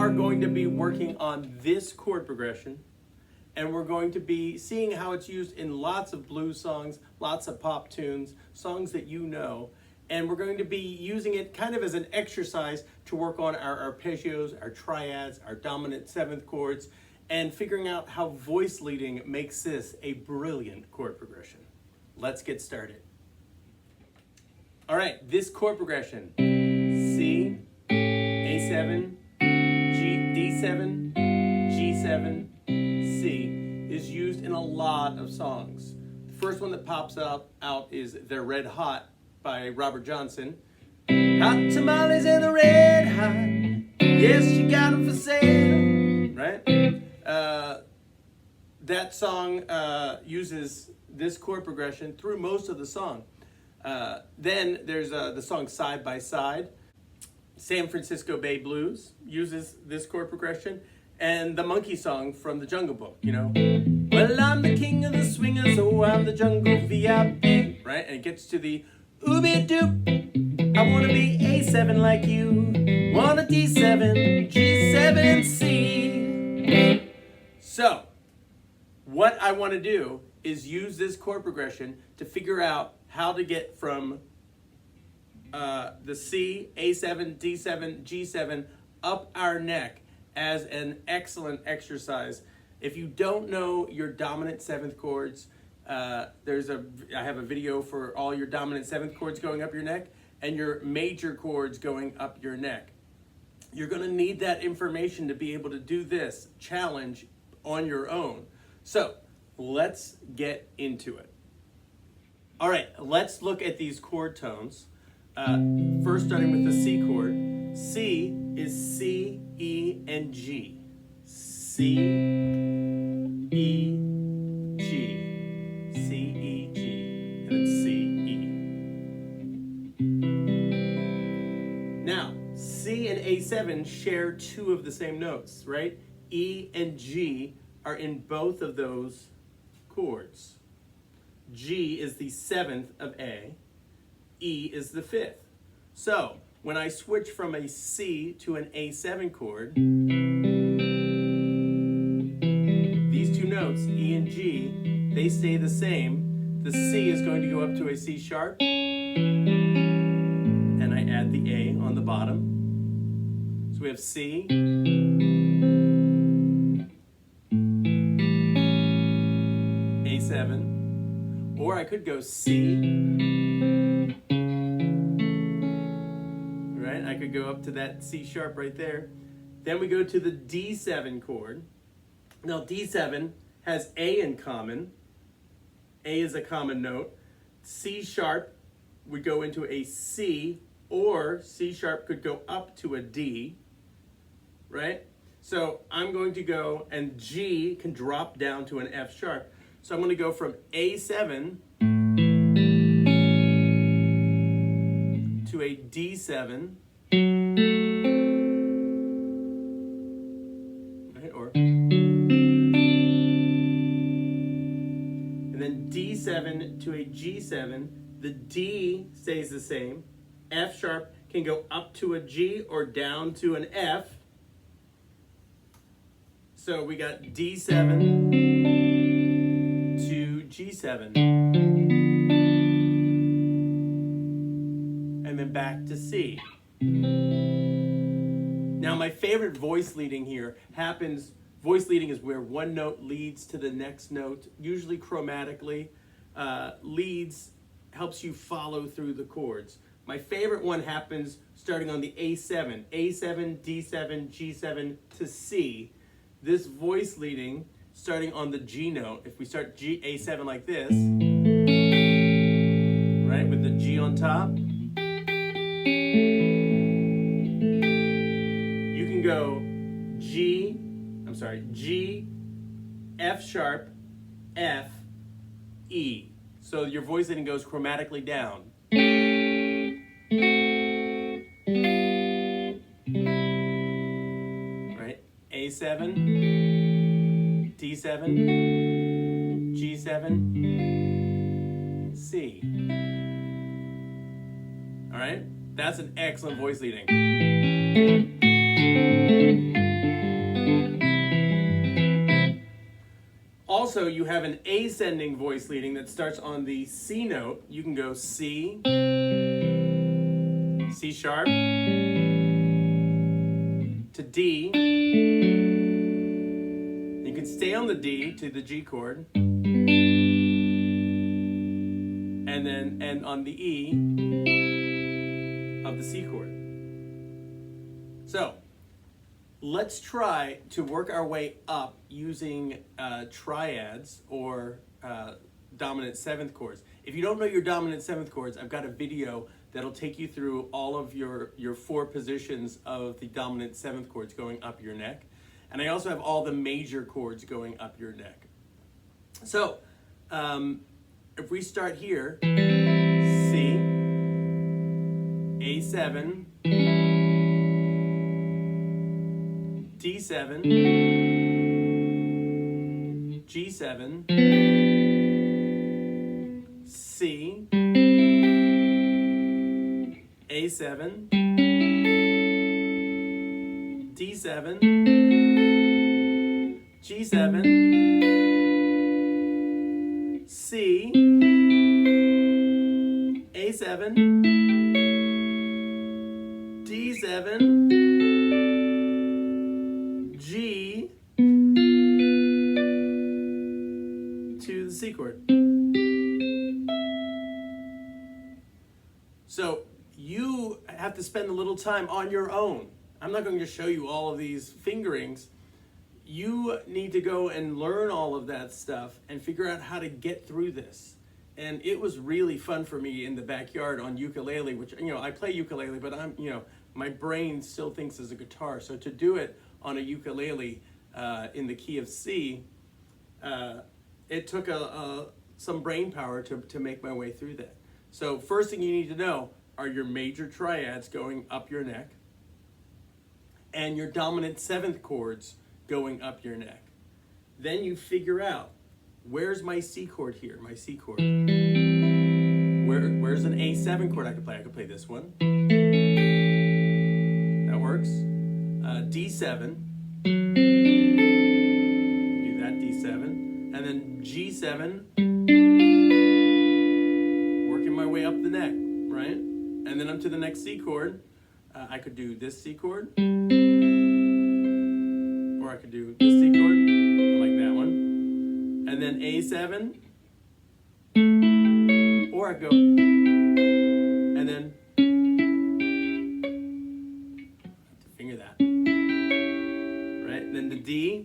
are going to be working on this chord progression, and we're going to be seeing how it's used in lots of blues songs, lots of pop tunes, songs that you know. And we're going to be using it kind of as an exercise to work on our arpeggios, our triads, our dominant seventh chords, and figuring out how voice leading makes this a brilliant chord progression. Let's get started. All right, this chord progression, C, A7, G, D7, G7, C, is used in a lot of songs. The first one that pops out is They're Red Hot by Robert Johnson. Hot tamales and the red hot, yes, you got them for sale, right? That song uses this chord progression through most of the song. Then there's the song Side by Side. San Francisco Bay Blues uses this chord progression. And the monkey song from the Jungle Book, you know. Well, I'm the king of the swingers, oh, I'm the jungle VIP, right? And it gets to the ooby doop. I want to be A7 like you. Want a D7, G7, C. So, what I want to do is use this chord progression to figure out how to get from the C, A7, D7, G7 up our neck as an excellent exercise. If you don't know your dominant seventh chords, I have a video for all your dominant seventh chords going up your neck and your major chords going up your neck. You're going to need that information to be able to do this challenge on your own. So let's get into it. All right, let's look at these chord tones. First, starting with the C chord. C is C, E, and G. C, E, G. C, E, G. And then C, E. Now, C and A7 share two of the same notes, right? E and G are in both of those chords. G is the seventh of A. E is the fifth. So, when I switch from a C to an A7 chord, these two notes, E and G, they stay the same. The C is going to go up to a C sharp, and I add the A on the bottom. So we have C, A7, or I could go C, I could go up to that C sharp right there. Then we go to the D7 chord. Now D7 has A in common. A is a common note. C sharp would go into a C, or C sharp could go up to a D, right? So I'm going to go, and G can drop down to an F sharp. So I'm going to go from A7 to a D7, right, and then D7 to a G7. The D stays the same. F sharp can go up to a G or down to an F. So we got D7 to G7. And then back to C. Now my favorite voice leading here happens, voice leading is where one note leads to the next note, usually chromatically. Leads helps you follow through the chords. My favorite one happens starting on the A7, A7, D7, G7 to C. This voice leading starting on the G note, if we start G, A7 like this, right, with the G on top, you can go G, F sharp, F, E. So your voice leading goes chromatically down. Right? A7, D7, G7, C. All right? That's an excellent voice leading. Also, you have an ascending voice leading that starts on the C note. You can go C, C sharp, to D. You can stay on the D to the G chord, and then end on the E of the C chord. So, let's try to work our way up using triads or dominant seventh chords. If you don't know your dominant seventh chords, I've got a video that'll take you through all of your 4 positions of the dominant seventh chords going up your neck. And I also have all the major chords going up your neck. So, if we start here, C, A7, D7, G7, C, A7, D7, G7, C, A7, D7, G to the C chord. So you have to spend a little time on your own. I'm not going to show you all of these fingerings. You need to go and learn all of that stuff and figure out how to get through this. And it was really fun for me in the backyard on ukulele, which, I play ukulele, but my brain still thinks as a guitar. So to do it on a ukulele in the key of C, it took some brain power to make my way through that. So first thing you need to know are your major triads going up your neck and your dominant seventh chords going up your neck. Then you figure out, where's my C chord here, my C chord? Where's an A7 chord I could play? I could play this one. That works. D7. Do that, D7. And then G7. Working my way up the neck, right? And then up to the next C chord. I could do this C chord. Or I could do this C chord. I like that one. And then A7. Or I go, and then finger that, right? And then the D,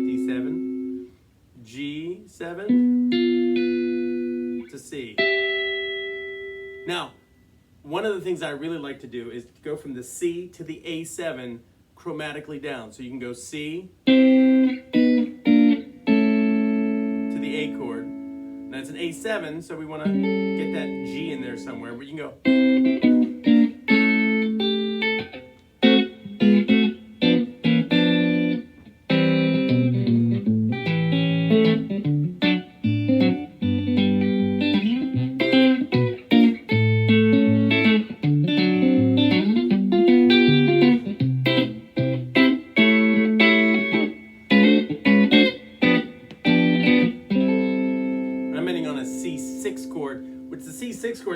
D7, G7 to C. Now, one of the things I really like to do is to go from the C to the A7 chromatically down. So you can go C to the A chord. Now it's an A7, so we want to get that G in there somewhere, but you can go.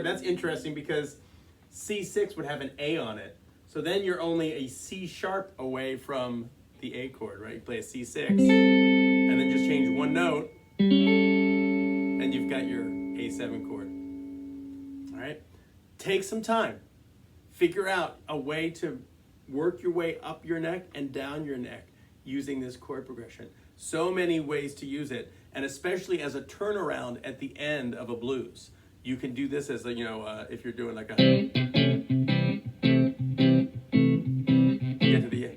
That's interesting because C6 would have an A on it. So then you're only a C sharp away from the A chord, right? You play a C6 and then just change one note and you've got your A7 chord. All right? Take some time. Figure out a way to work your way up your neck and down your neck using this chord progression. So many ways to use it, and especially as a turnaround at the end of a blues. You can do this as a, if you're doing like a, get to the A.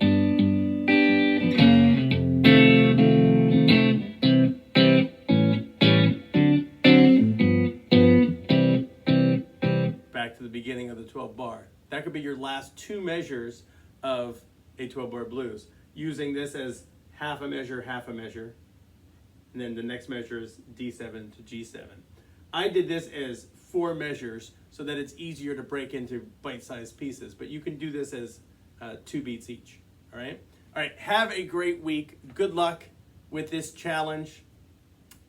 Back to the beginning of the 12 bar. That could be your last 2 measures of a 12 bar blues. Using this as half a measure, and then the next measure is D7 to G7. I did this as 4 measures so that it's easier to break into bite-sized pieces, but you can do this as 2 beats each, all right? All right, have a great week. Good luck with this challenge.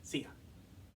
See ya.